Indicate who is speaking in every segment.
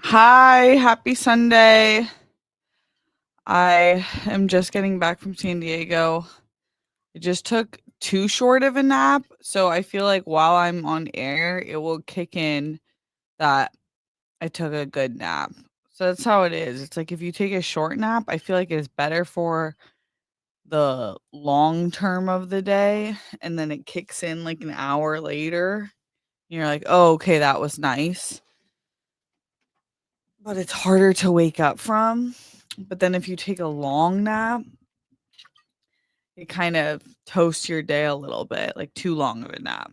Speaker 1: Hi, happy Sunday. I am just getting back from San Diego. I just took too short of a nap, so I feel like while I'm on air, it will kick in that I took a good nap. So that's how it is. It's like if you take a short nap, I feel like it's better for the long term of the day, and then it kicks in like an hour later. And you're like, oh, okay, that was nice. But it's harder to wake up from. But then if you take a long nap, it kind of toasts your day a little bit, like too long of a nap.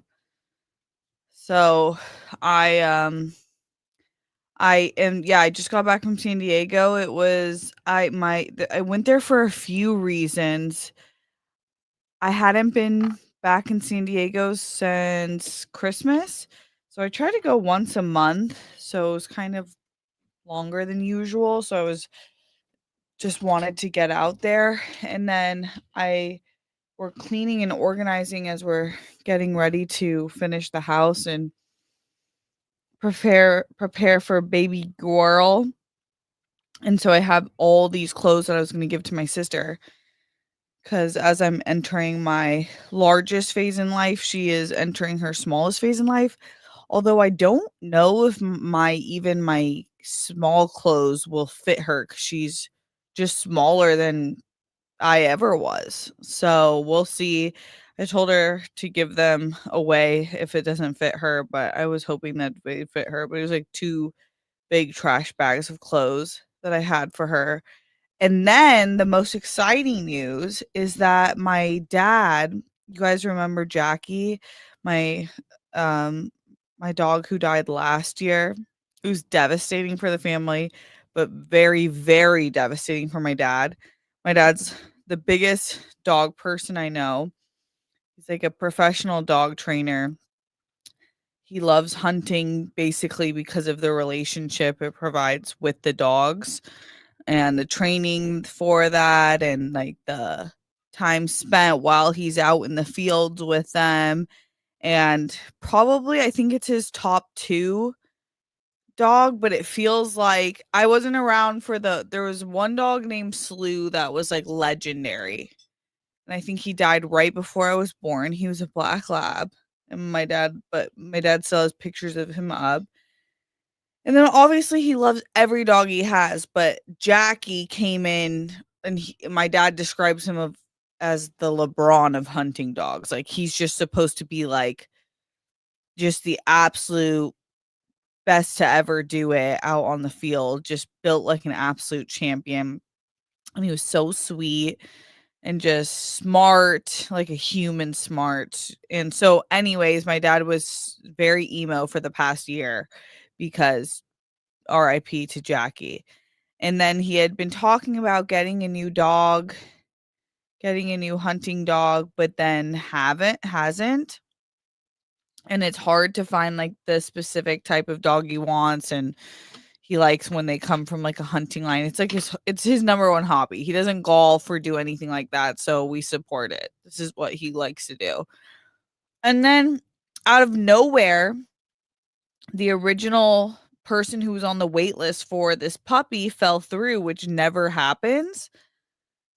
Speaker 1: So I I just got back from San Diego. It was I went there for a few reasons. I hadn't been back in San Diego since Christmas. So I try to go once a month. So it was kind of longer than usual. So I was just wanted to get out there, and then I we're cleaning and organizing as we're getting ready to finish the house and prepare for baby girl. And so I have all these clothes that I was going to give to my sister cuz as I'm entering my largest phase in life, she is entering her smallest phase in life. Although I don't know if my small clothes will fit her cuz she's just smaller than I ever was. So we'll see. I told her to give them away if it doesn't fit her, but I was hoping that they fit her. But it was like two big trash bags of clothes that I had for her. And then the most exciting news is that my dad, you guys remember Jackie, my um my dog who died last year. It was devastating for the family, but very, very devastating for my dad. My dad's the biggest dog person I know. He's like a professional dog trainer. He loves hunting basically because of the relationship it provides with the dogs and the training for that and like the time spent while he's out in the fields with them. And probably I think it's his top 2 dog, but it feels like I wasn't around for there was one dog named Slew that was like legendary. And I think he died right before I was born. He was a black lab. And my dad still has pictures of him up. And then obviously he loves every dog he has, but Jackie came in and my dad describes him as the LeBron of hunting dogs. Like he's just supposed to be like just the absolute best to ever do it out on the field, just built like an absolute champion. And he was so sweet and just smart, like a human smart. And so, anyways, my dad was very emo for the past year because RIP to Jackie. And then he had been talking about getting a new dog, getting a new hunting dog, but then hasn't. And it's hard to find like the specific type of dog he wants, and he likes when they come from like a hunting line. It's like it's his number one hobby. He doesn't golf or do anything like that, so we support it. This is what he likes to do. And then out of nowhere, the original person who was on the wait list for this puppy fell through, which never happens.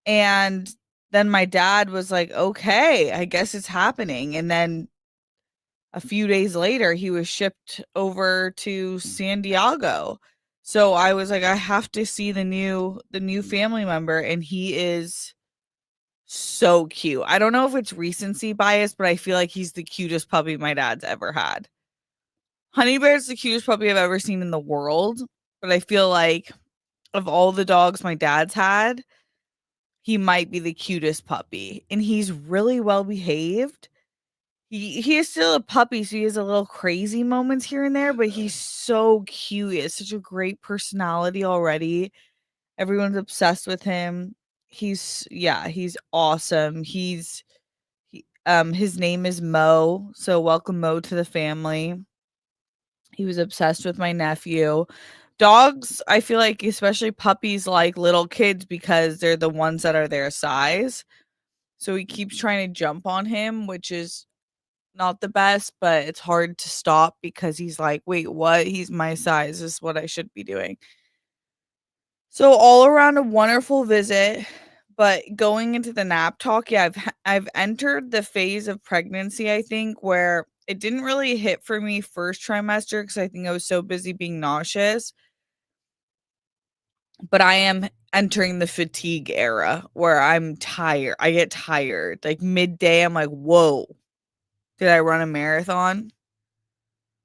Speaker 1: And then my dad was like, "Okay, I guess it's happening." And then a few days later, he was shipped over to San Diego. So I was like, I have to see the new family member, and he is so cute. I don't know if it's recency bias, but I feel like he's the cutest puppy my dad's ever had. Honey Bear's the cutest puppy I've ever seen in the world, but I feel like of all the dogs my dad's had, he might be the cutest puppy, and he's really well behaved. He is still a puppy, so he has a little crazy moments here and there, but he's so cute. He has such a great personality already. Everyone's obsessed with him. He's awesome. His name is Mo, so welcome Mo to the family. He was obsessed with my nephew. Dogs, I feel like especially puppies like little kids because they're the ones that are their size. So he keeps trying to jump on him, which is not the best, but it's hard to stop because he's like, "Wait, what? He's my size. This is what I should be doing." So all around a wonderful visit, but going into the nap talk, yeah, I've entered the phase of pregnancy, I think, where it didn't really hit for me first trimester because I think I was so busy being nauseous, but I am entering the fatigue era where I'm tired. I get tired. Like midday, I'm like, "Whoa, did I run a marathon?"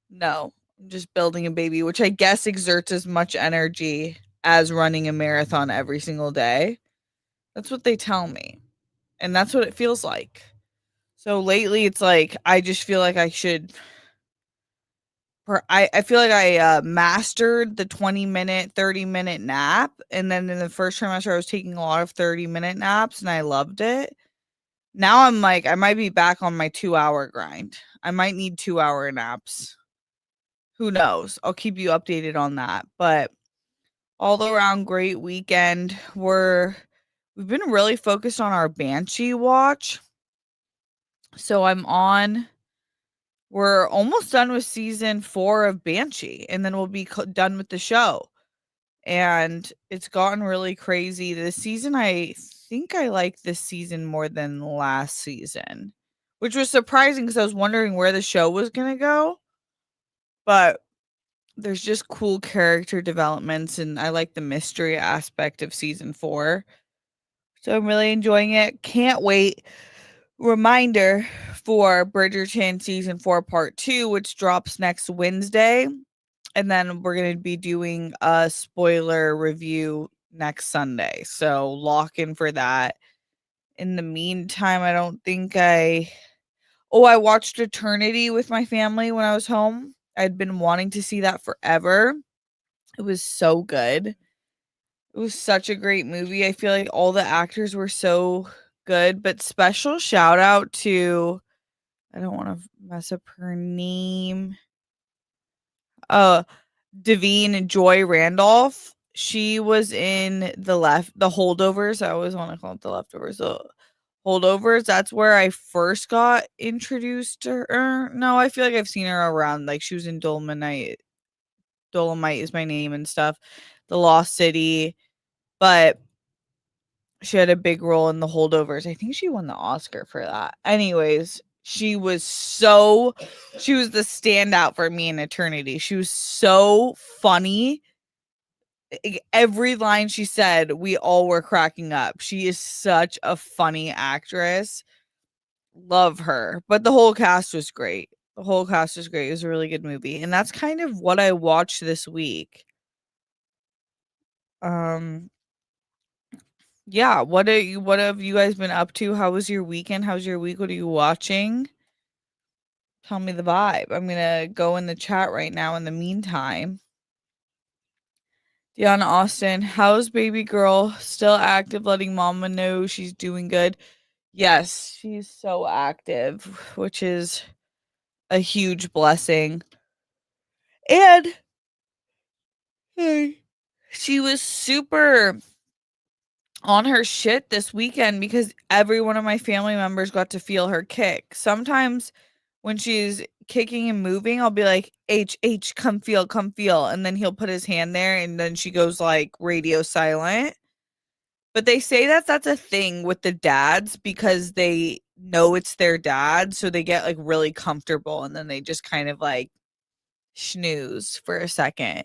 Speaker 1: No, I'm just building a baby, which I guess exerts as much energy as running a marathon every single day. That's what they tell me, and that's what it feels like. So lately, it's like I just feel like I should. I feel like I mastered the 20-minute, 30-minute nap, and then in the first trimester, I was taking a lot of 30-minute naps, and I loved it. Now I'm like, I might be back on my 2-hour grind. I might need 2-hour naps. Who knows? I'll keep you updated on that. But all around great weekend. We've been really focused on our Banshee watch. So we're almost done with season 4 of Banshee, and then we'll be done with the show. And it's gotten really crazy. This season, I think I like this season more than last season, which was surprising because I was wondering where the show was going to go. But there's just cool character developments, and I like the mystery aspect of season 4. So I'm really enjoying it. Can't wait. Reminder for Bridgerton season 4 part 2, which drops next Wednesday. And then we're going to be doing a spoiler review next Sunday. So lock in for that. In the meantime, I don't think I watched Eternity with my family when I was home. I'd been wanting to see that forever. It was so good. It was such a great movie. I feel like all the actors were so good, but special shout out to, I don't want to mess up her name. Uh Davine Joy Randolph. She was in the Holdovers. I always want to call it the leftovers. The Holdovers. That's where I first got introduced to her. No, I feel like I've seen her around. Like she was in Dolomite. Dolomite is my name and stuff. The Lost City. But she had a big role in The Holdovers. I think she won the Oscar for that. Anyways, she was the standout for me in Eternity. She was so funny. Every line she said, we all were cracking up. She is such a funny actress. Love her. But the whole cast was great. The whole cast was great. It was a really good movie. And that's kind of what I watched this week. Um Yeah, what have you guys been up to? How was your weekend? How's your week? What are you watching? Tell me the vibe. I'm gonna go in the chat right now in the meantime. Deanna Austin, how's baby girl? Still active, letting mama know she's doing good. Yes, she's so active, which is a huge blessing. And hey, she was super on her shit this weekend because every one of my family members got to feel her kick. Sometimes when she's kicking and moving, I'll be like, H, come feel, come feel. And then he'll put his hand there and then she goes like radio silent. But they say that that's a thing with the dads because they know it's their dad. So they get like really comfortable and then they just kind of like snooze for a second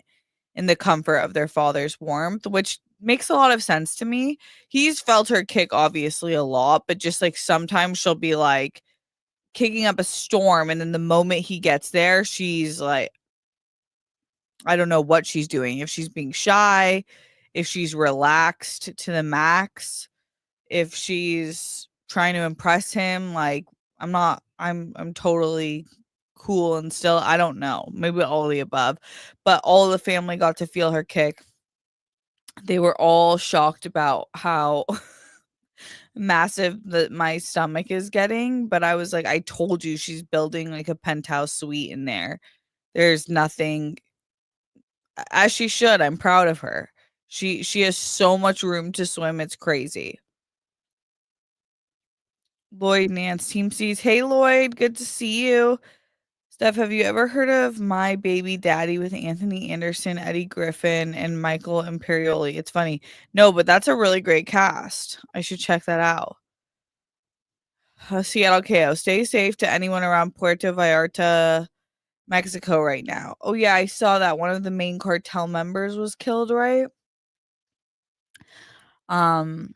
Speaker 1: in the comfort of their father's warmth, which makes a lot of sense to me. He's felt her kick obviously a lot, but just like sometimes she'll be like kicking up a storm and then the moment he gets there, she's like, I don't know what she's doing. If she's being shy, if she's relaxed to the max, if she's trying to impress him, like I'm totally cool and still, I don't know, maybe all of the above. But all the family got to feel her kick. They were all shocked about how massive that my stomach is getting, but I was like, I told you she's building like a penthouse suite in there. There's nothing, as she should. I'm proud of her. She has so much room to swim. It's crazy. Lloyd Nance Team C's. Hey Lloyd, good to see you. Steph, have you ever heard of My Baby Daddy with Anthony Anderson, Eddie Griffin, and Michael Imperioli? It's funny. No, but that's a really great cast. I should check that out. Seattle KO. Stay safe to anyone around Puerto Vallarta, Mexico right now. Oh yeah, I saw that one of the main cartel members was killed, right? Um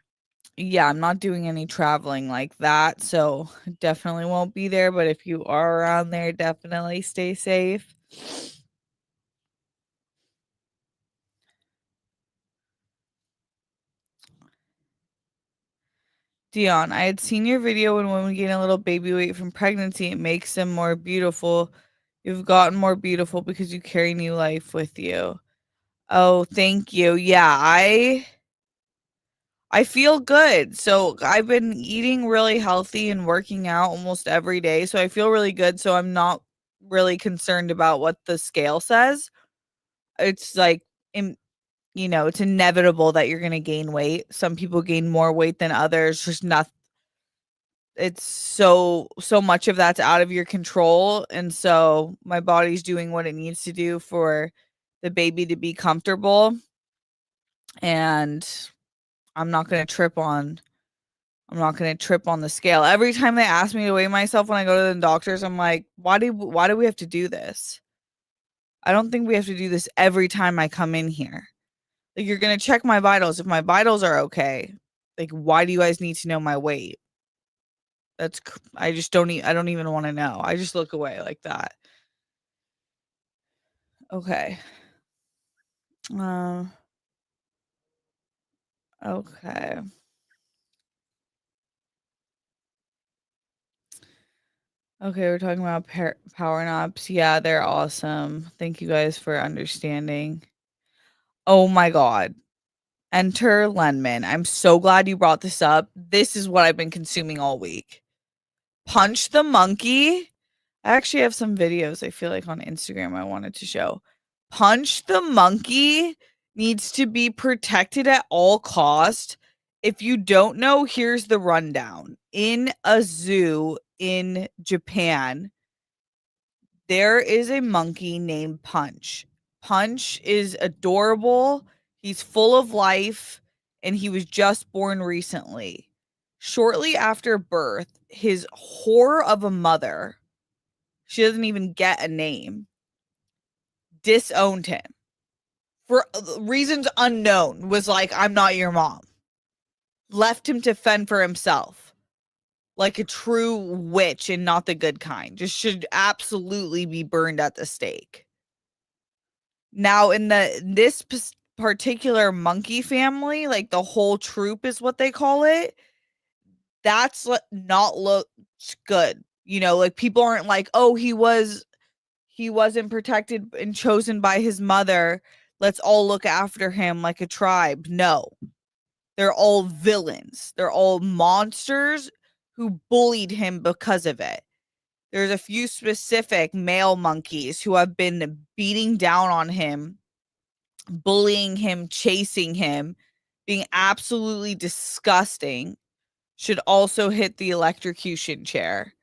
Speaker 1: yeah, I'm not doing any traveling like that, so definitely won't be there, but if you are around there, definitely stay safe. Dion, I had seen your video when women gain a little baby weight from pregnancy, it makes them more beautiful. You've gotten more beautiful because you carry new life with you. Oh, thank you. Yeah, I feel good. So I've been eating really healthy and working out almost every day. So I feel really good. So I'm not really concerned about what the scale says. It's like, it's inevitable that you're going to gain weight. Some people gain more weight than others. There's not, it's so much of that's out of your control. And so my body's doing what it needs to do for the baby to be comfortable. And I'm not going to trip on I'm not gonna trip on the scale. Every time they ask me to weigh myself when I go to the doctors, I'm like, why do we have to do this? I don't think we have to do this every time I come in here. Like, you're gonna check my vitals. If my vitals are okay, like, why do you guys need to know my weight? I just I don't even want to know. I just look away like that. Okay. Um. Okay. Okay, we're talking about power naps. Yeah, they're awesome. Thank you guys for understanding. Oh my god. Enter Lenman. I'm so glad you brought this up. This is what I've been consuming all week. Punch the Monkey. I actually have some videos I feel like on Instagram I wanted to show. Punch the Monkey needs to be protected at all cost. If you don't know, here's the rundown. In a zoo in Japan, there is a monkey named Punch. Punch is adorable. He's full of life and he was just born recently. Shortly after birth, his whore of a mother, she doesn't even get a name, disowned him for reasons unknown. Was like, I'm not your mom. Left him to fend for himself like a true witch and not the good kind. Just should absolutely be burned at the stake. Now, in this particular monkey family, like the whole troop is what they call it. That's not looks good. Like, people aren't like, oh, he wasn't protected and chosen by his mother. Let's all look after him like a tribe. No, they're all villains. They're all monsters who bullied him because of it. There's a few specific male monkeys who have been beating down on him, bullying him, chasing him, being absolutely disgusting, should also hit the electrocution chair.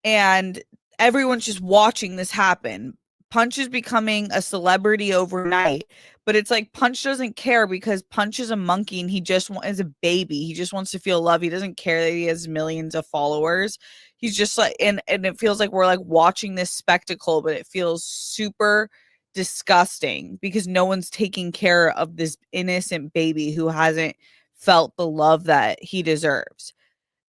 Speaker 1: And everyone's just watching this happen. Punch is becoming a celebrity overnight, but it's like Punch doesn't care because Punch is a monkey and he just is a baby. He just wants to feel love. He doesn't care that he has millions of followers. He's just like, and it feels like we're like watching this spectacle, but it feels super disgusting because no one's taking care of this innocent baby who hasn't felt the love that he deserves.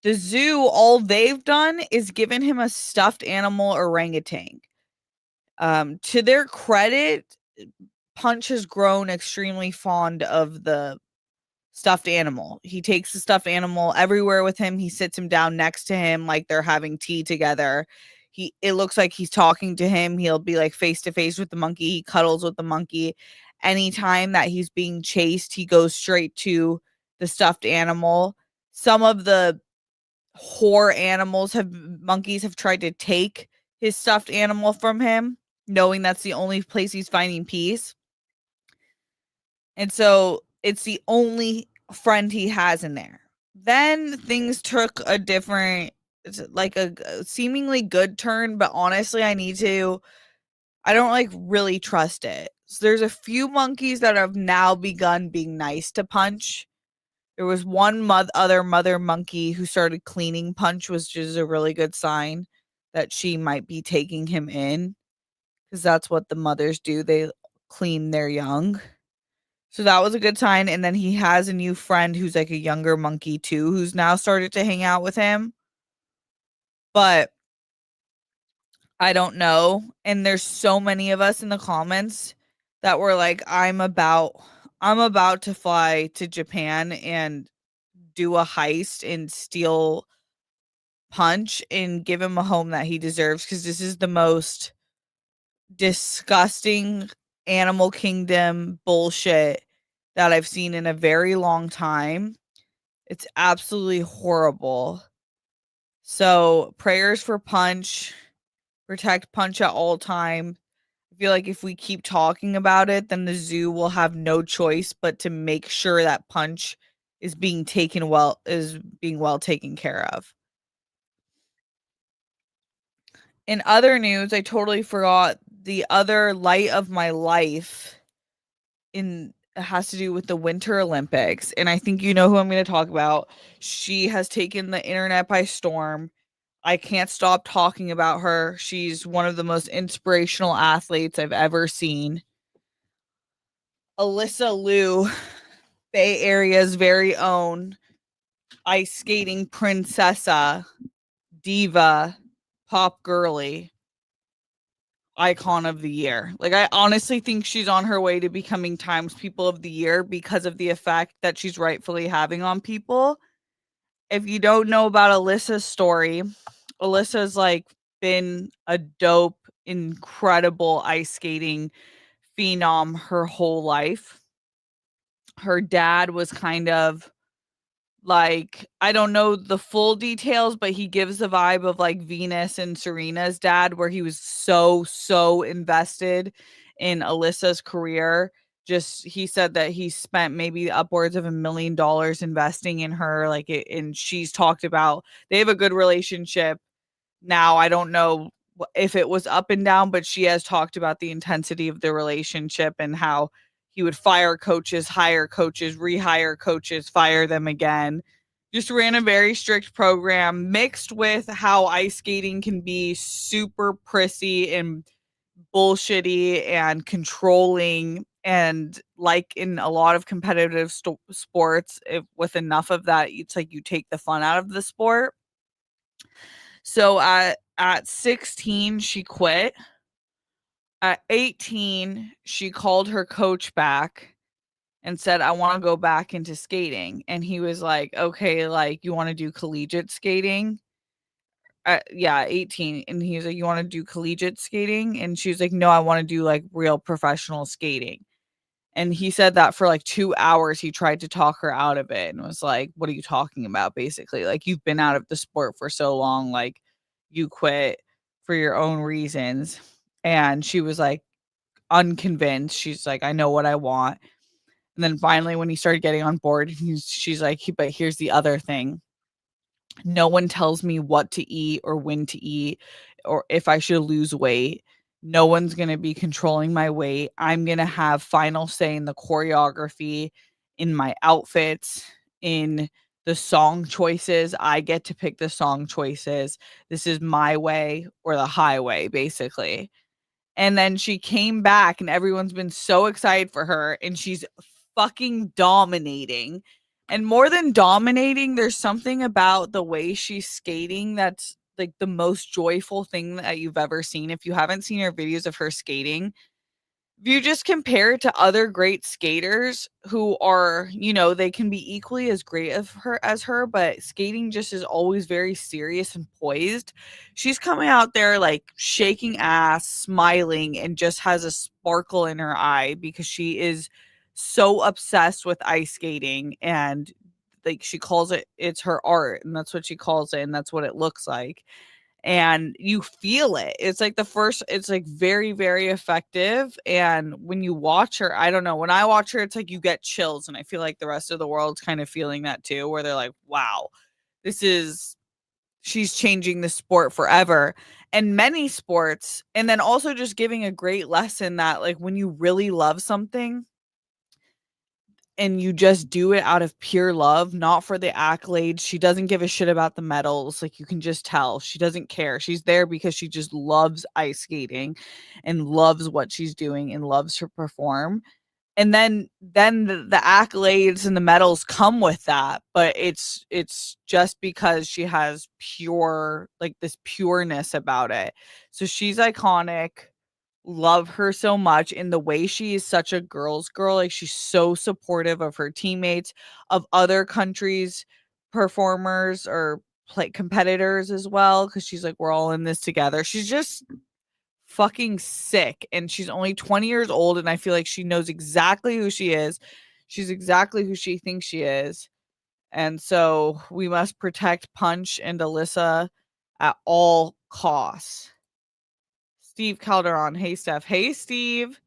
Speaker 1: The zoo, all they've done is given him a stuffed animal orangutan. To their credit, Punch has grown extremely fond of the stuffed animal. He takes the stuffed animal everywhere with him. He sits him down next to him like they're having tea together. It looks like he's talking to him. He'll be like face to face with the monkey. He cuddles with the monkey. Anytime that he's being chased, he goes straight to the stuffed animal. Some of the monkeys have tried to take his stuffed animal from him, knowing that's the only place he's finding peace. And so it's the only friend he has in there. Then things took a different like a seemingly good turn, but honestly, I don't like really trust it. So there's a few monkeys that have now begun being nice to Punch. There was one other mother monkey who started cleaning Punch, which is a really good sign that she might be taking him in because that's what the mothers do. They clean their young. So that was a good sign. And then he has a new friend who's like a younger monkey too, who's now started to hang out with him. But I don't know. And there's so many of us in the comments that were like, I'm about to fly to Japan and do a heist and steal Punch and give him a home that he deserves because this is the most disgusting animal kingdom bullshit that I've seen in a very long time. It's absolutely horrible. So, prayers for Punch. Protect Punch at all time. I feel like if we keep talking about it, then the zoo will have no choice but to make sure that Punch is being well taken care of. In other news, I totally forgot the other light of my life in it has to do with the Winter Olympics, and I think you know who I'm going to talk about. She has taken the internet by storm. I can't stop talking about her. She's one of the most inspirational athletes I've ever seen. Alysa Liu, Bay Area's very own ice skating princessa, diva, pop girly, icon of the year. Like, I honestly think she's on her way to becoming Times People of the Year because of the effect that she's rightfully having on people. If you don't know about Alyssa's story, Alyssa's like been a dope, incredible ice skating phenom her whole life. Her dad was kind of like, I don't know the full details, but he gives the vibe of like Venus and Serena's dad, where he was so invested in Alyssa's career. Just he said that he spent maybe upwards of $1 million investing in her, and she's talked about they have a good relationship now. I don't know if it was up and down, but she has talked about the intensity of the relationship and how he would fire coaches, hire coaches, rehire coaches, fire them again. Just ran a very strict program mixed with how ice skating can be super prissy and bullshitty and controlling. And like in a lot of competitive sports, with enough of that, it's like you take the fun out of the sport. So at 16, she quit. At 18, she called her coach back and said, I want to go back into skating. And he was like, okay, like, you want to do collegiate skating? Yeah, 18. And he was like, you want to do collegiate skating? And she was like, no, I want to do like real professional skating. And he said that for like 2 hours, he tried to talk her out of it and was like, what are you talking about? Basically, like, you've been out of the sport for so long, like, you quit for your own reasons. And she was like unconvinced. She's like, I know what I want. And then finally, when he started getting on board, she's like, but here's the other thing. No one tells me what to eat or when to eat or if I should lose weight. No one's going to be controlling my weight. I'm going to have final say in the choreography, in my outfits, in the song choices. I get to pick the song choices. This is my way or the highway, basically. And then she came back and everyone's been so excited for her and she's fucking dominating. And more than dominating, there's something about the way she's skating that's like the most joyful thing that you've ever seen. If you haven't seen her videos of her skating, if you just compare it to other great skaters who are, they can be equally as great as her, but skating just is always very serious and poised. She's coming out there like shaking ass, smiling, and just has a sparkle in her eye because she is so obsessed with ice skating. And like, she calls it's her art, and that's what she calls it, and that's what it looks like. and you feel it. It's like it's like very, very effective. And when you watch her, I don't know, when I watch her, it's like you get chills. And I feel like the rest of the world's kind of feeling that too, where they're like, wow, this is, she's changing the sport forever. And many sports, and then also just giving a great lesson that like when you really love something, and you just do it out of pure love, not for the accolades. She doesn't give a shit about the medals. Like you can just tell she doesn't care. She's there because she just loves ice skating and loves what she's doing and loves to perform. And then the accolades and the medals come with that, but it's just because she has pure, like this pureness about it. So she's iconic, love her so much in the way she is such a girl's girl. Like she's so supportive of her teammates, of other countries' performers or play competitors as well. Cause she's like, we're all in this together. She's just fucking sick. And she's only 20 years old. And I feel like she knows exactly who she is. She's exactly who she thinks she is. And so we must protect Punch and Alyssa at all costs. Steve Calderon. Hey, Steph. Hey, Steve.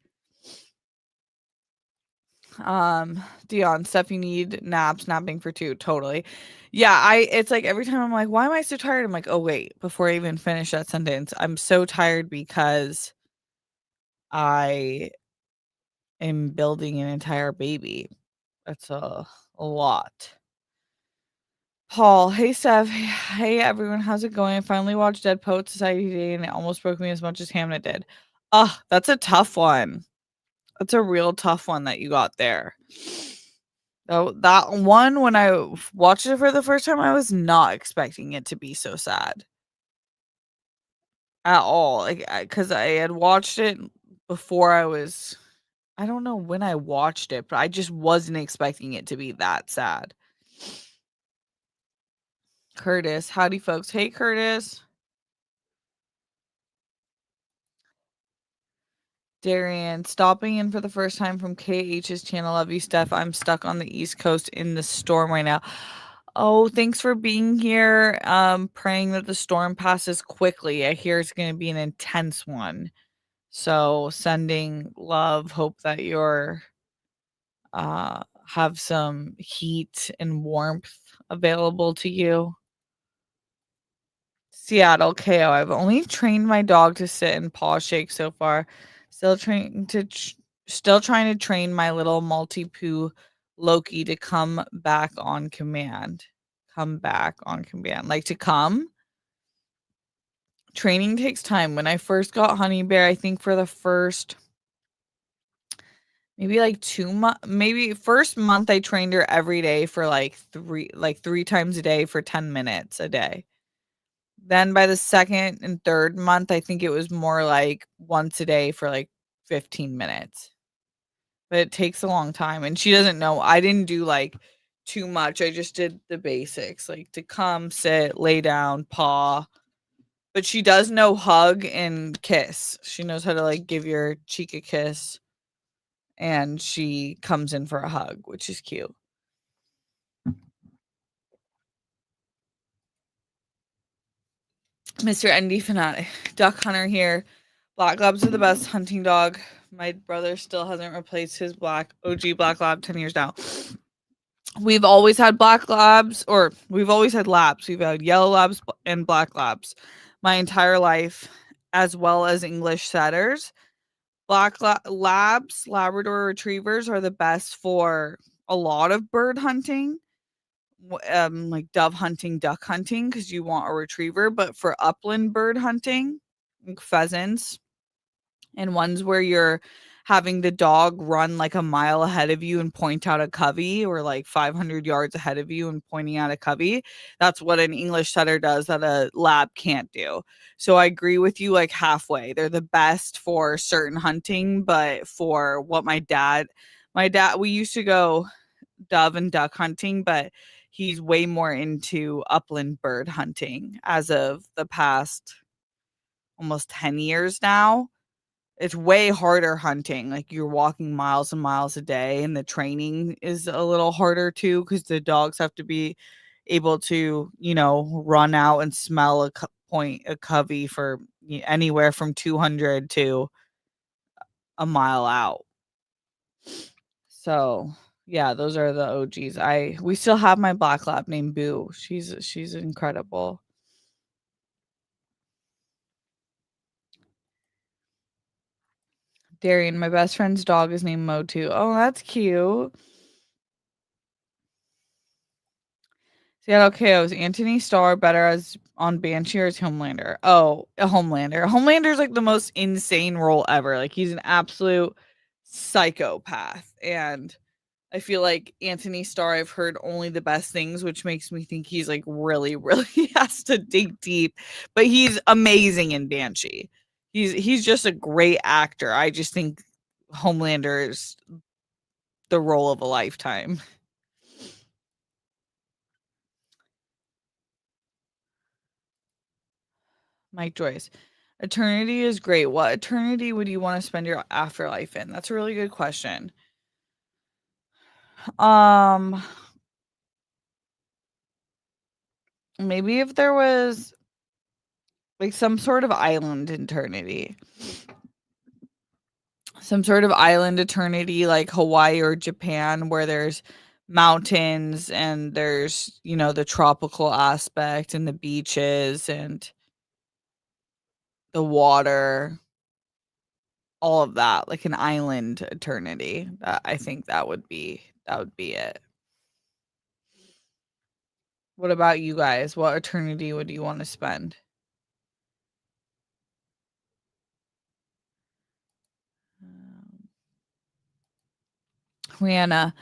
Speaker 1: Dion, Steph, you need naps, napping for two. Totally. Yeah, it's like every time I'm like, why am I so tired? I'm like, oh, wait, before I even finish that sentence, I'm so tired because I am building an entire baby. That's a lot. Paul, hey Steph, hey everyone, how's it going? I finally watched Dead Poet Society today and it almost broke me as much as Hamnet did. That's a tough one. That's a real tough one that you got there. Oh, that one, when I watched it for the first time, I was not expecting it to be so sad at all. Like, because I had watched it before I don't know when I watched it, but I just wasn't expecting it to be that sad. Curtis, howdy folks. Hey, Curtis. Darian, stopping in for the first time from KH's channel. Love you, Steph. I'm stuck on the East Coast in the storm right now. Oh, thanks for being here. Praying that the storm passes quickly. I hear it's going to be an intense one. So sending love. Hope that you're have some heat and warmth available to you. Seattle KO. I've only trained my dog to sit and paw shake so far. Still trying to train my little multi-poo Loki to come back on command. Come back on command. Like to come. Training takes time. When I first got Honey Bear, I think for the first maybe like 2 months, maybe first month I trained her every day for like three times a day for 10 minutes a day. Then by the second and third month, I think it was more like once a day for like 15 minutes. But it takes a long time. And she doesn't know. I didn't do like too much. I just did the basics, like to come, sit, lay down, paw. But she does know hug and kiss. She knows how to like give your cheek a kiss. And she comes in for a hug, which is cute. Mr. ND Fanatic. Duck Hunter here. Black Labs are the best hunting dog. My brother still hasn't replaced his OG Black Lab 10 years now. We've always had Black Labs, or we've always had Labs. We've had Yellow Labs and Black Labs my entire life, as well as English Setters. Labs, Labrador Retrievers, are the best for a lot of bird hunting. Like dove hunting, duck hunting, because you want a retriever, but for upland bird hunting, like pheasants, and ones where you're having the dog run like a mile ahead of you and point out a covey, or like 500 yards ahead of you and pointing out a covey. That's what an English setter does that a lab can't do. So I agree with you like halfway. They're the best for certain hunting, but for what my dad, we used to go dove and duck hunting, but he's way more into upland bird hunting as of the past almost 10 years now. It's way harder hunting. Like you're walking miles and miles a day, and the training is a little harder too, because the dogs have to be able to, run out and smell a point a covey for anywhere from 200 to a mile out. So, yeah, those are the OGs. We still have my black lab named Boo. She's incredible. Darian, my best friend's dog is named Motu. Oh, that's cute. Seattle KOs. Anthony Starr better as on Banshee or as Homelander? Oh, a Homelander. Homelander's like the most insane role ever. Like he's an absolute psychopath. And I feel like Anthony Starr, I've heard only the best things, which makes me think he's like really, really has to dig deep. But he's amazing in Banshee. He's just a great actor. I just think Homelander is the role of a lifetime. Mike Joyce. Eternity is great. What eternity would you want to spend your afterlife in? That's a really good question. Um, maybe if there was like some sort of island eternity. Some sort of island eternity like Hawaii or Japan where there's mountains and there's, the tropical aspect and the beaches and the water, all of that, like an island eternity. I think that would be it. What about you guys? What eternity would you want to spend? Um, Rihanna,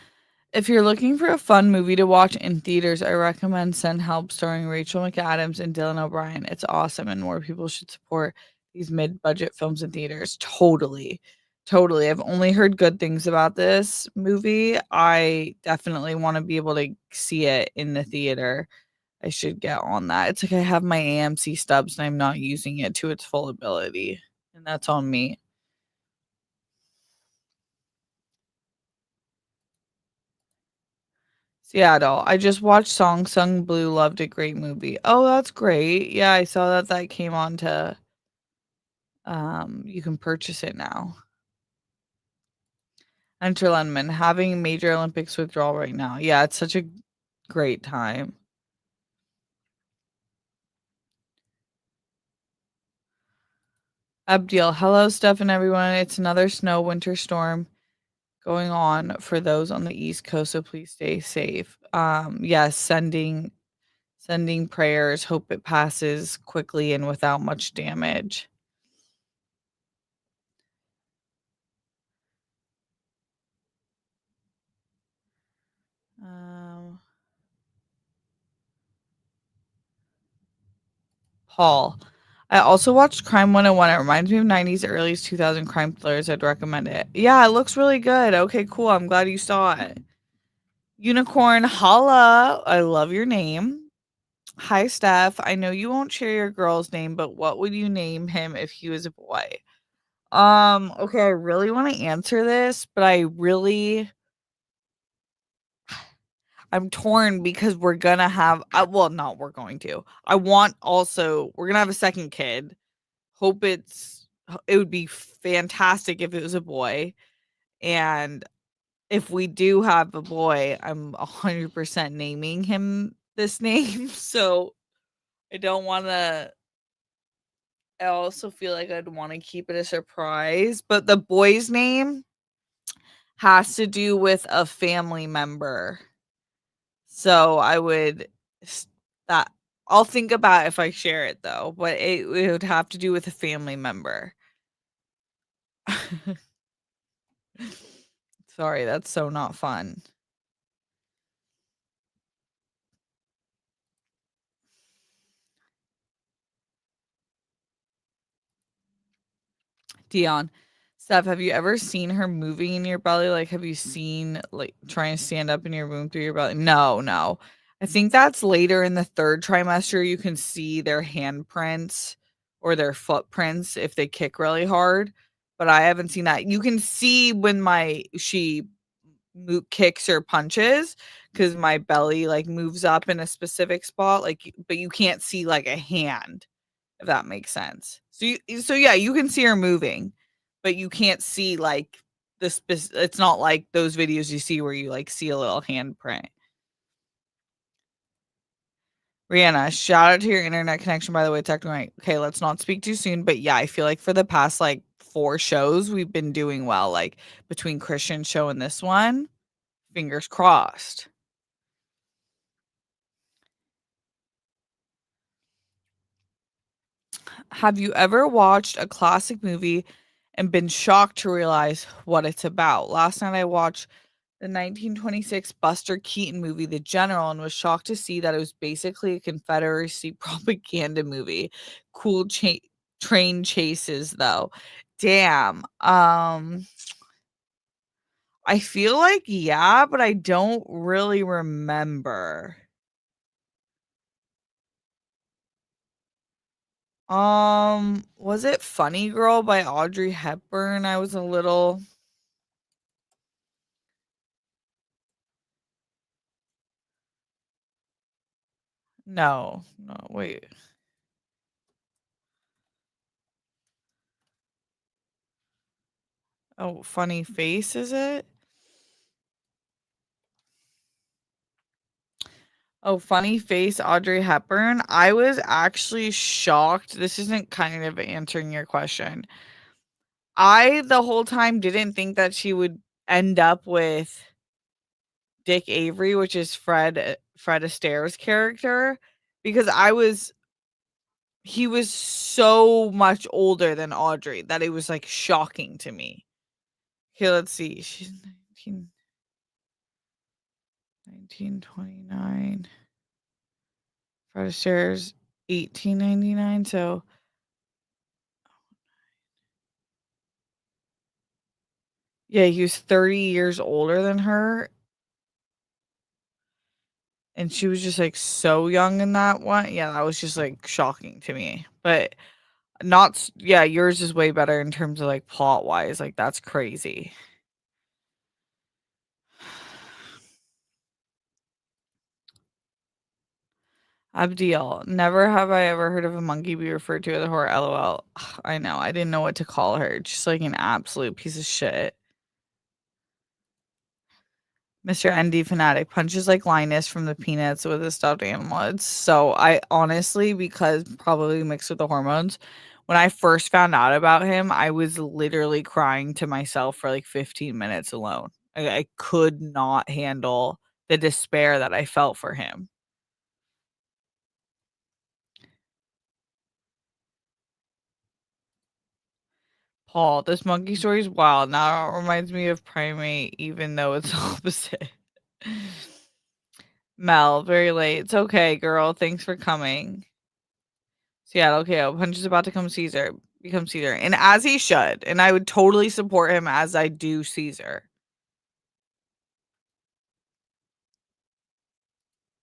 Speaker 1: if you're looking for a fun movie to watch in theaters, I recommend Send Help starring Rachel McAdams and Dylan O'Brien. It's awesome and more people should support these mid-budget films in theaters. Totally. Totally. I've only heard good things about this movie. I definitely want to be able to see it in the theater. I should get on that. It's like I have my AMC stubs and I'm not using it to its full ability, and that's on me. Seattle. I just watched Song Sung Blue, loved it, great movie. Oh, that's great. Yeah, I saw that came on to you can purchase it now. Enter Lundman, having major Olympics withdrawal right now. Yeah, it's such a great time. Abdiel, hello, Steph and everyone. It's another snow winter storm going on for those on the East Coast, so please stay safe. Yes, sending prayers. Hope it passes quickly and without much damage. Um, Paul. I also watched Crime 101. It reminds me of 90s, early 2000 crime thrillers. I'd recommend it. Yeah, it looks really good. Okay, cool. I'm glad you saw it. Unicorn, holla. I love your name. Hi, Steph. I know you won't share your girl's name, but what would you name him if he was a boy? Okay, I really want to answer this, but I'm torn because we're gonna have well, not we're going to. We're gonna have a second kid. Hope it would be fantastic if it was a boy. And if we do have a boy, I'm 100% naming him this name. So I don't want to I also feel like I'd want to keep it a surprise, but the boy's name has to do with a family member. So I would that I'll think about if I share it though, but it would have to do with a family member. Sorry, that's so not fun. Dion. Steph, have you ever seen her moving in your belly? Like, have you seen like trying to stand up in your womb through your belly? No, no. I think that's later in the third trimester. You can see their handprints or their footprints if they kick really hard. But I haven't seen that. You can see when she kicks or punches because my belly like moves up in a specific spot. Like, but you can't see like a hand. if that makes sense. So yeah, you can see her moving, but you can't see, like, it's not like those videos you see where you, like, see a little handprint. Rihanna, shout out to your internet connection, by the way, texting right. Okay, let's not speak too soon, but yeah, I feel like for the past, like, 4 shows, we've been doing well, like, between Christian's show and this one, fingers crossed. Have you ever watched a classic movie and been shocked to realize what it's about? Last night I watched the 1926 Buster Keaton movie, The General, and was shocked to see that it was basically a Confederacy propaganda movie. Cool train chases, though. Damn. I feel like yeah, but I don't really remember. Was it Funny Girl by Audrey Hepburn? I was a little no, no, wait. Oh, Funny Face, is it? Oh, Funny Face, Audrey Hepburn. I was actually shocked. This isn't kind of answering your question. I, the whole time, didn't think that she would end up with Dick Avery, which is Fred Astaire's character, because he was so much older than Audrey that it was, like, shocking to me. Okay, let's see. She's 1929. Fred Astaire's 1899, so yeah, he was 30 years older than her, and she was just, like, so young in that one. Yeah, that was just, like, shocking to me, but not s yeah, yours is way better in terms of, like, plot-wise, like, that's crazy. Abdiel, never have I ever heard of a monkey be referred to as a whore, LOL. I know, I didn't know what to call her, just, like, an absolute piece of shit. Mr. ND fanatic punches like Linus from the Peanuts with a stuffed animal. It's so I honestly, because probably mixed with the hormones, when I first found out about him, I was literally crying to myself for like 15 minutes alone. I could not handle the despair that I felt for him. Paul, this monkey story is wild. Now it reminds me of primate, even though it's opposite. Mel, very late. It's okay, girl. Thanks for coming. Seattle KO. Punch is about to become Caesar. And as he should. And I would totally support him as I do Caesar.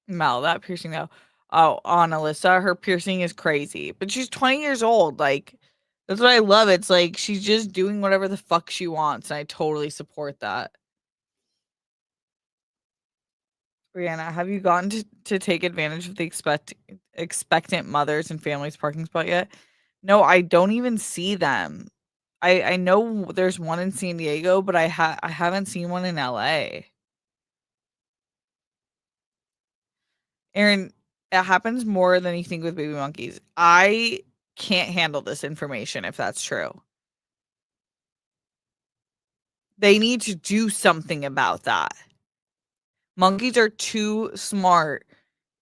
Speaker 1: Mel, that piercing though. Oh, on Alyssa, her piercing is crazy. But she's 20 years old. Like, that's what I love. It's like she's just doing whatever the fuck she wants. And I totally support that. Brianna, have you gotten to take advantage of the expectant mothers and families parking spot yet? No, I don't even see them. I know there's one in San Diego, but I haven't seen one in LA. Aaron, it happens more than you think with baby monkeys. I can't handle this information if that's true. They need to do something about that. Monkeys are too smart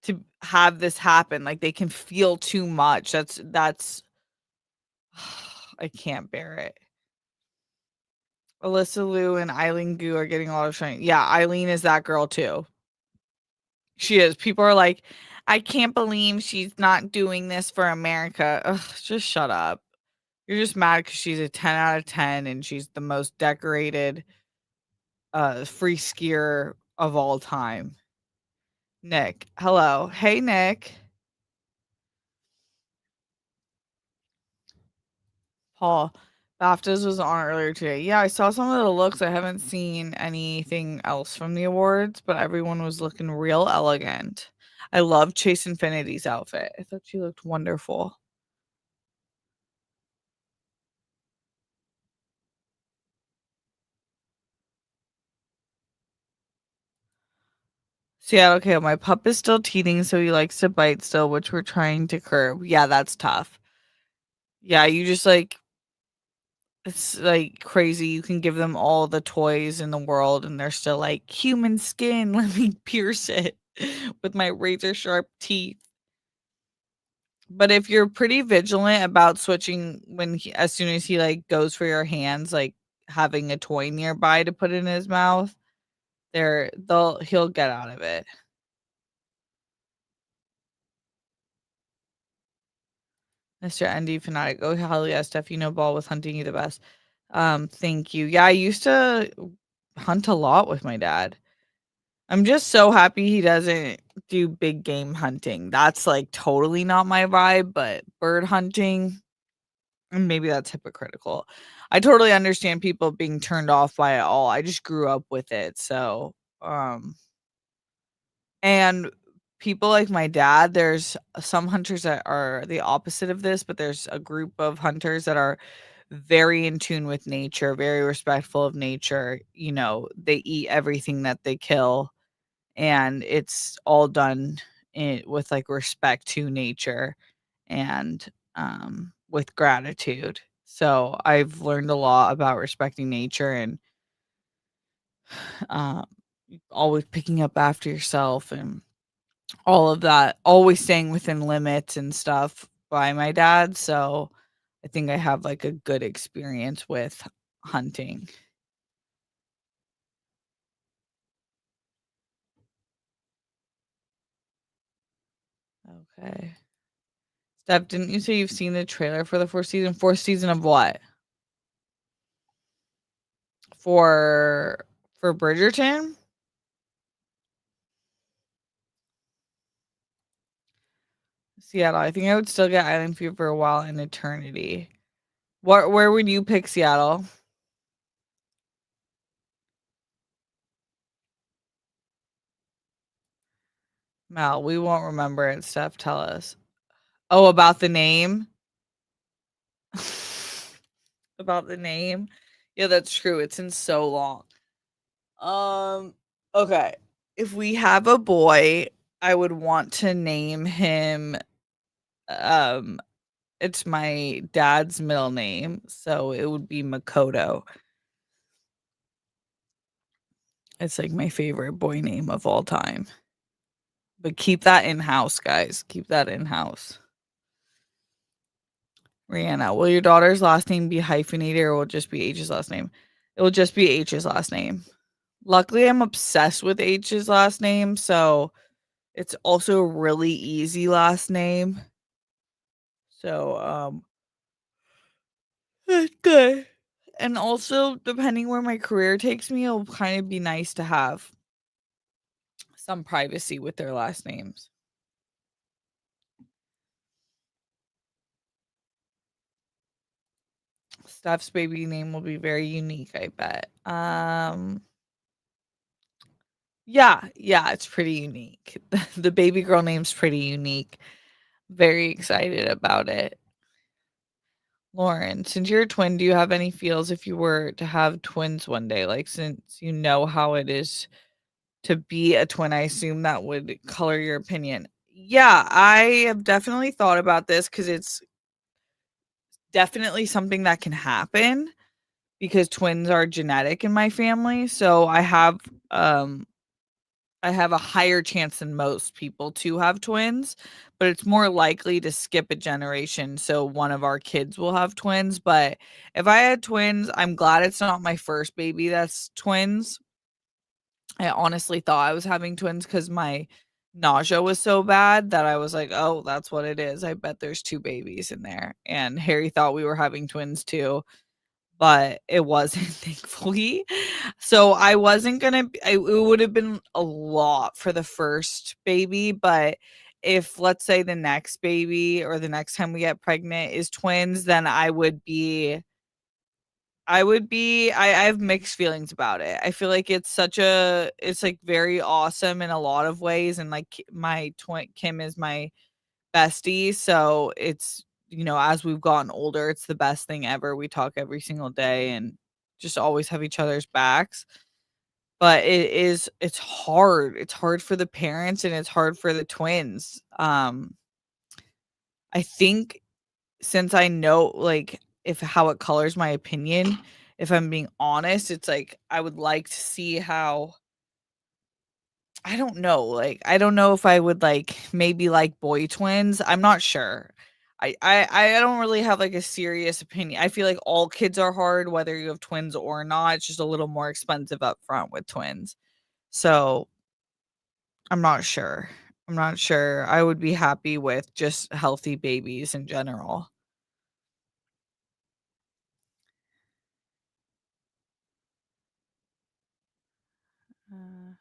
Speaker 1: to have this happen. Like they can feel too much. That's I can't bear it. Alyssa Liu and Eileen Gu are getting a lot of shine. Yeah, Eileen is that girl too. She is. People are like, I can't believe she's not doing this for America. Ugh, just shut up. You're just mad because she's a 10 out of 10 and she's the most decorated free skier of all time. Nick. Hello. Hey Nick. Paul. BAFTAs was on earlier today. Yeah, I saw some of the looks. I haven't seen anything else from the awards, but everyone was looking real elegant. I love Chase Infinity's outfit. I thought she looked wonderful. So, yeah, okay, my pup is still teething, so he likes to bite still, which we're trying to curb. Yeah, that's tough. Yeah, you just, like it's, like, crazy. You can give them all the toys in the world, and they're still like, "Human skin, let me pierce it with my razor sharp teeth." But if you're pretty vigilant about switching when he as soon as he, like, goes for your hands, like, having a toy nearby to put in his mouth, he'll get out of it. Mr. ND fanatic. Oh, hell yeah, Steph, you know ball with hunting, you the best. Thank you. Yeah, I used to hunt a lot with my dad. I'm just so happy he doesn't do big game hunting. That's, like, totally not my vibe, but bird hunting, and maybe that's hypocritical. I totally understand people being turned off by it all. I just grew up with it, so, and people like my dad, there's some hunters that are the opposite of this, but there's a group of hunters that are very in tune with nature, very respectful of nature. You know, they eat everything that they kill, and it's all done with like respect to nature and with gratitude. So I've learned a lot about respecting nature and um, always picking up after yourself and all of that, always staying within limits and stuff by my dad, so I think I have, like, a good experience with hunting. Okay. Steph, didn't you say you've seen the trailer for the 4th season? 4th season of what? For for Bridgerton? Seattle, I think I would still get Island Fever a while in eternity. Where would you pick Seattle? Mal, we won't remember it, Steph, tell us. Oh, about the name? About the name? Yeah, that's true, it's in so long. Um, okay. If we have a boy, I would want to name him, um, it's my dad's middle name, so it would be Makoto. It's, like, my favorite boy name of all time. But keep that in-house, guys, keep that in-house. Rihanna, will your daughter's last name be hyphenated or will it just be H's last name? It will just be H's last name. Luckily, I'm obsessed with H's last name, so it's also a really easy last name. So, that's good. And also, depending where my career takes me, it'll kind of be nice to have some privacy with their last names. Steph's baby name will be very unique, I bet. Yeah, yeah, it's pretty unique. The baby girl name's pretty unique. Very excited about it. Lauren, since you're a twin, do you have any feels if you were to have twins one day? Like, since you know how it is to be a twin, I assume that would color your opinion. Yeah, I have definitely thought about this because it's definitely something that can happen because twins are genetic in my family. So I have a higher chance than most people to have twins, but it's more likely to skip a generation. So one of our kids will have twins. But if I had twins, I'm glad it's not my first baby that's twins. I honestly thought I was having twins because my nausea was so bad that I was like, oh, that's what it is. I bet there's two babies in there. And Harry thought we were having twins too, but it wasn't, thankfully. So I wasn't gonna it would have been a lot for the first baby, but if let's say the next baby or the next time we get pregnant is twins, then I have mixed feelings about it. I feel like it's like very awesome in a lot of ways, and like my twin Kim is my bestie, so it's as we've gotten older, it's the best thing ever. We talk every single day and just always have each other's backs. but it's hard for the parents and it's hard for the twins. I think since I know, like, if how it colors my opinion, if I'm being honest, it's like I would like to see how I don't know, like, I don't know if I would, like, maybe like boy twins, I'm not sure. I don't really have, like, a serious opinion. I feel like all kids are hard, whether you have twins or not, it's just a little more expensive up front with twins. So, I'm not sure. I'm not sure. I would be happy with just healthy babies in general. Uh,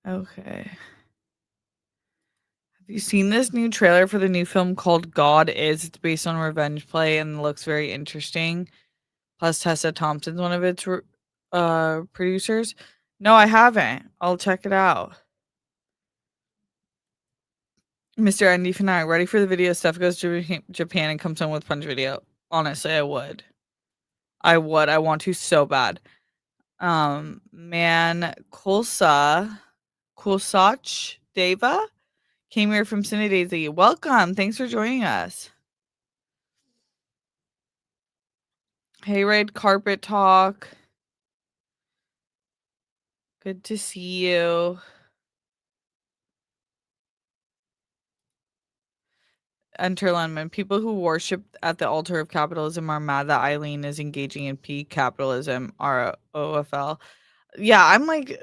Speaker 1: okay. Have you seen this new trailer for the new film called God Is? It's based on revenge play and looks very interesting. Plus Tessa Thompson's one of its producers. No, I haven't. I'll check it out. Mr. Andy Fanatic, ready for the video. Steph goes to Japan and comes home with Punch Video. Honestly, I would. I would. I want to so bad. Man, Kulsach Deva came here from Cine Daisy. Welcome. Thanks for joining us. Hey, Red Carpet Talk. Good to see you. Enter Lundman. People who worship at the altar of capitalism are mad that Eileen is engaging in peak capitalism. ROFL. Yeah, I'm like,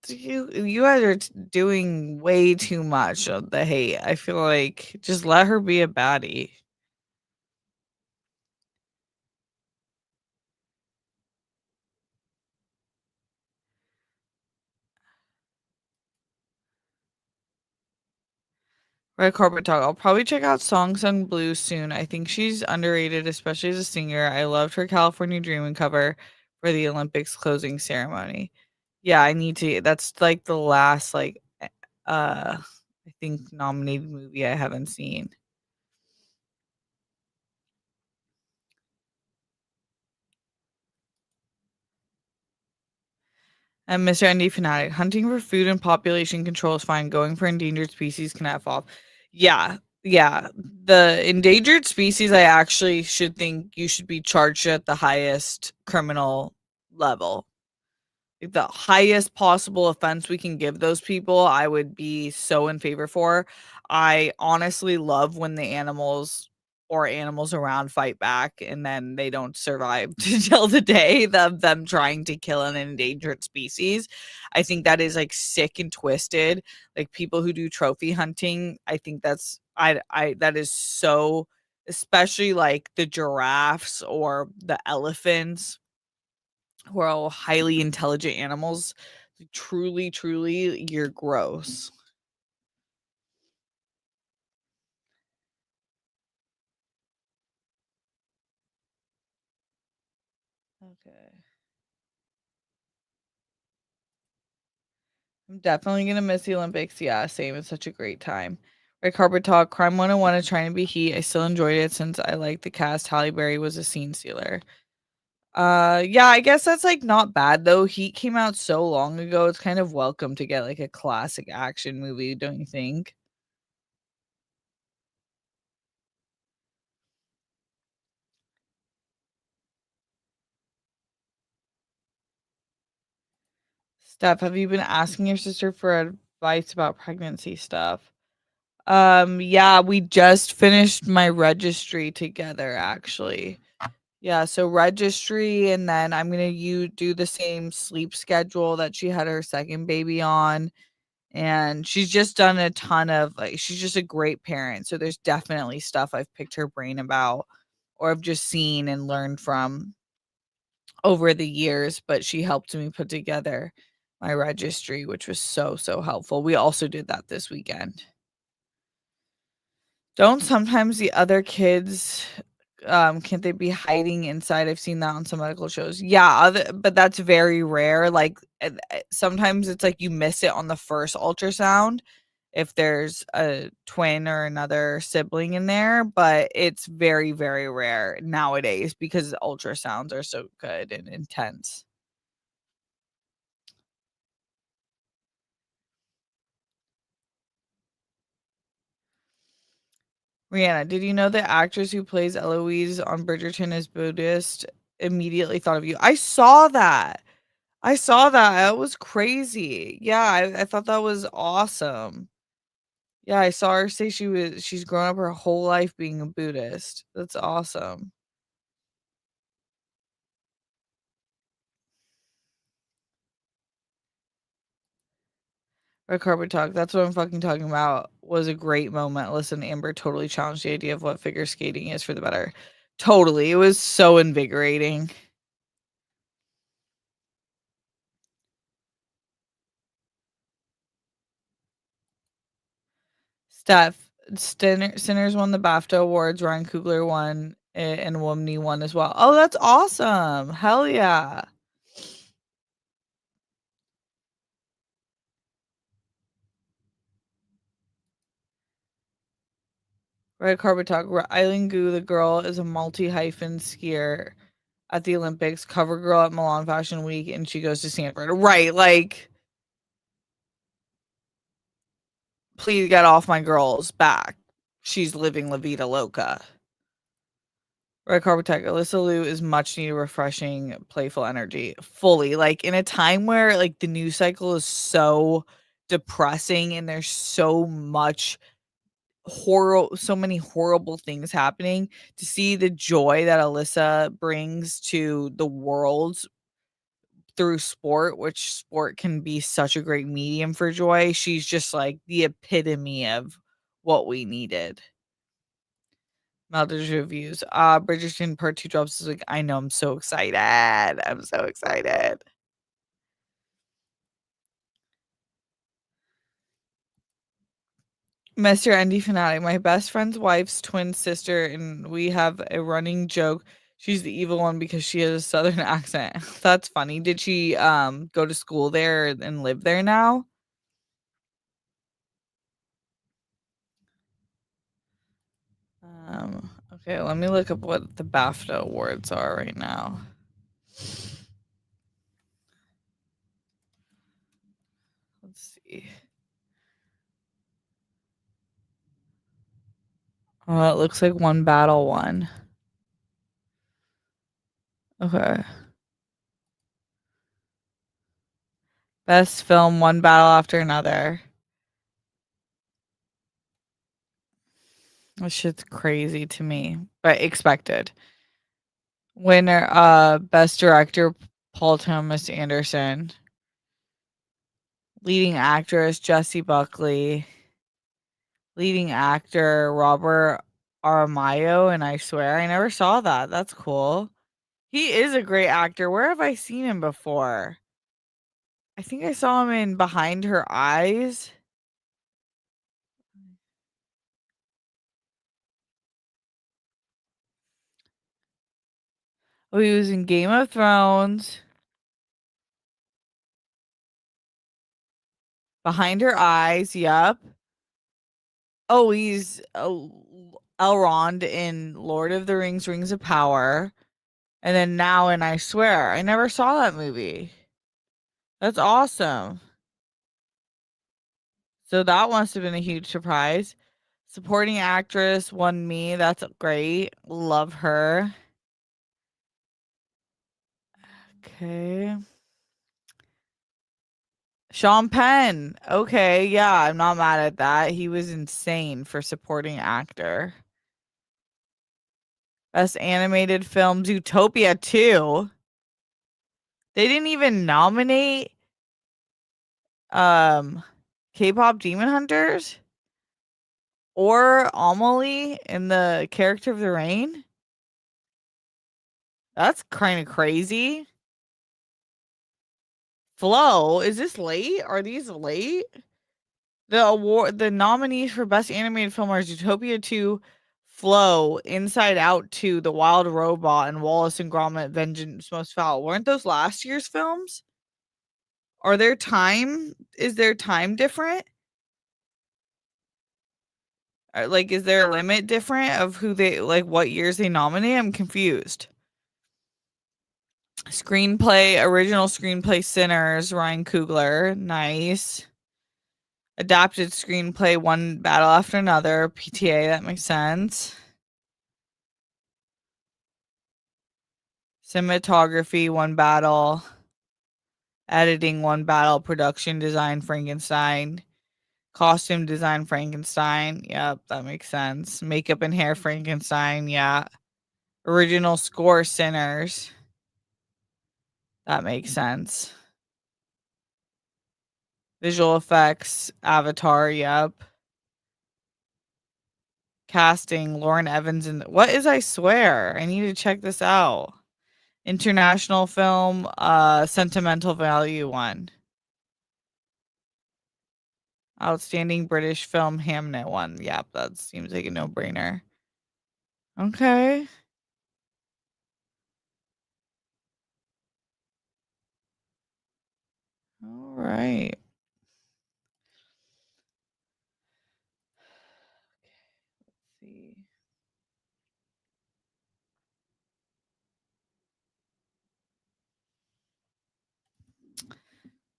Speaker 1: you guys are doing way too much of the hate. I feel like just let her be a baddie. Red Carpet Talk. I'll probably check out Song Sung Blue soon. I think she's underrated, especially as a singer. I loved her California Dreamin' cover for the Olympics closing ceremony. Yeah, I need to. That's like the last I think nominated movie I haven't seen. And Mr. ND Fanatic, hunting for food and population control is fine. Going for endangered species can F off. Yeah, yeah. The endangered species, I actually should think you should be charged at the highest criminal level. The highest possible offense we can give those people, I would be so in favor for. I honestly love when the animals or animals around fight back and then they don't survive to tell the day of them trying to kill an endangered species. I think that is like sick and twisted. Like people who do trophy hunting, I think I that is so, especially like the giraffes or the elephants who are all highly intelligent animals. Truly, truly, you're gross. Okay. I'm definitely gonna miss the Olympics. Yeah, same. It's such a great time. Red Carpet Talk, Crime 101 is trying to be heat. I still enjoyed it since I like the cast. Halle Berry was a scene stealer. Yeah, I guess that's like not bad though. Heat came out so long ago. It's kind of welcome to get like a classic action movie, don't you think? Steph, have you been asking your sister for advice about pregnancy stuff? Yeah, we just finished my registry together actually. Yeah, so registry and then I'm gonna you do the same sleep schedule that she had her second baby on. And she's just done a ton of like she's just a great parent. So there's definitely stuff I've picked her brain about or I've just seen and learned from over the years, but she helped me put together my registry, which was so, so helpful. We also did that this weekend. Don't sometimes the other kids, can't they be hiding inside? I've seen that on some medical shows. Yeah, but that's very rare. Like, sometimes it's like you miss it on the first ultrasound if there's a twin or another sibling in there, but it's very, very rare nowadays because ultrasounds are so good and intense. Rihanna, did you know the actress who plays Eloise on Bridgerton is Buddhist? Immediately thought of you. I saw that. I saw that. That was crazy. Yeah, I thought that was awesome. Yeah, I saw her say she's grown up her whole life being a Buddhist. That's awesome. Red carpet talk. That's what I'm fucking talking about. Was a great moment. Listen, Amber totally challenged the idea of what figure skating is for the better. Totally. It was so invigorating. Steph, Sinners won the BAFTA awards. Ryan Coogler won, and Womney won as well. Oh, that's awesome. Hell yeah. Red carpet talk. Eileen Gu, the girl, is a multi hyphen skier at the Olympics, cover girl at Milan Fashion Week, and she goes to Stanford. Right, like, please get off my girl's back. She's living La Vida Loca. Red carpet tech. Alyssa Liu is much needed, refreshing, playful energy. Fully, like in a time where like the news cycle is so depressing and there's so much so many horrible things happening. To see the joy that Alyssa brings to the world through sport, which sport can be such a great medium for joy. She's just like the epitome of what we needed. Melded reviews. Bridgerton Part 2 drops this week. I know, I'm so excited. I'm so excited. Mr. Endy Fanatic, my best friend's wife's twin sister, and we have a running joke. She's the evil one because she has a southern accent. That's funny. Did she go to school there and live there now? Okay, let me look up what the BAFTA awards are right now. Let's see. Oh, it looks like One Battle won. Okay. Best film, One Battle After Another. That shit's crazy to me, but expected. Winner, best director, Paul Thomas Anderson. Leading actress, Jessie Buckley. Leading actor, Robert Aramayo, and I swear I never saw that. That's cool. He is a great actor. Where have I seen him before? I think I saw him in Behind Her Eyes. Oh, he was in Game of Thrones. Behind Her Eyes. Yup. Oh, he's Elrond in Lord of the Rings: Rings of Power. And then now in I Swear. I never saw that movie. That's awesome. So that must have been a huge surprise. Supporting actress won me. That's great. Love her. Okay. Sean Penn. Okay, yeah, I'm not mad at that. He was insane for supporting actor. Best animated film, Zootopia 2. They didn't even nominate um K-pop Demon Hunters or Amelie in the Character of the Rain. That's kind of crazy. Flow, is this late? Are these late? The nominees for best animated film are Zootopia 2, Flow, Inside Out 2, The Wild Robot, and Wallace and Gromit: Vengeance Most Foul. Weren't those last year's films? Are there time? Is there time different? Like, is there a limit different of who they like, what years they nominate? I'm confused. Screenplay, original screenplay Sinners, Ryan Coogler, nice. Adapted screenplay, One Battle After Another, PTA, that makes sense. Cinematography, One Battle. Editing, One Battle. Production design, Frankenstein. Costume design, Frankenstein. Yep, that makes sense. Makeup and hair, Frankenstein. Yeah. Original score, Sinners. That makes sense. Visual effects, Avatar. Yep. Casting, Lauren Evans. And what is I Swear? I need to check this out. International film, sentimental value one. Outstanding British film, Hamnet one. Yep, that seems like a no-brainer. Okay. All right. Let's see.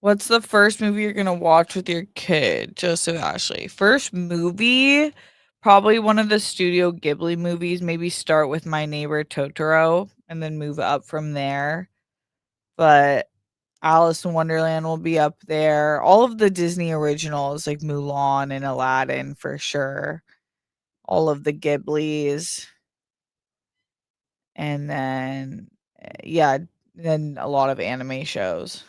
Speaker 1: What's the first movie you're gonna watch with your kid? Joseph Ashley. First movie, probably one of the Studio Ghibli movies. Maybe start with My Neighbor Totoro and then move up from there. But Alice in Wonderland will be up there. All of the Disney originals like Mulan and Aladdin for sure. All of the Ghiblis. And then, yeah, then a lot of anime shows.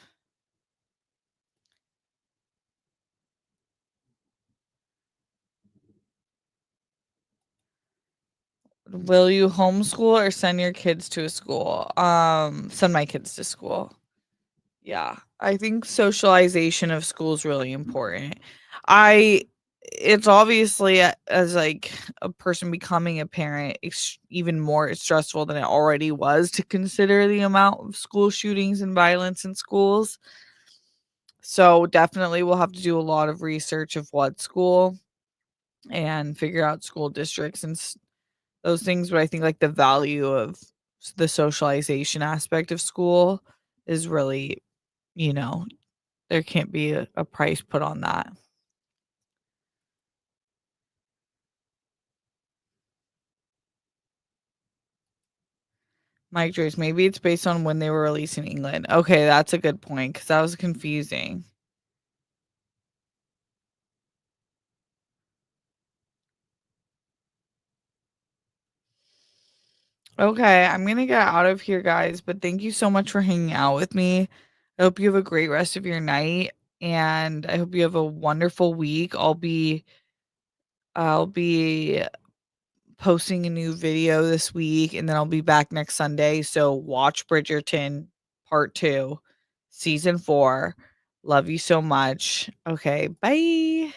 Speaker 1: Will you homeschool or send your kids to a school? Send my kids to school. Yeah. I think socialization of school is really important. I it's obviously as like a person becoming a parent, it's even more stressful than it already was to consider the amount of school shootings and violence in schools. So definitely we'll have to do a lot of research of what school and figure out school districts and those things, but I think, like, the value of the socialization aspect of school is really, you know, there can't be a price put on that. Mike Joyce, maybe it's based on when they were released in England. Okay, that's a good point because that was confusing. Okay, I'm gonna get out of here, guys, but thank you so much for hanging out with me. I hope you have a great rest of your night, and I hope you have a wonderful week. I'll be posting a new video this week, and then I'll be back next Sunday, so watch Bridgerton Part 2, Season 4. Love you so much. Okay, bye.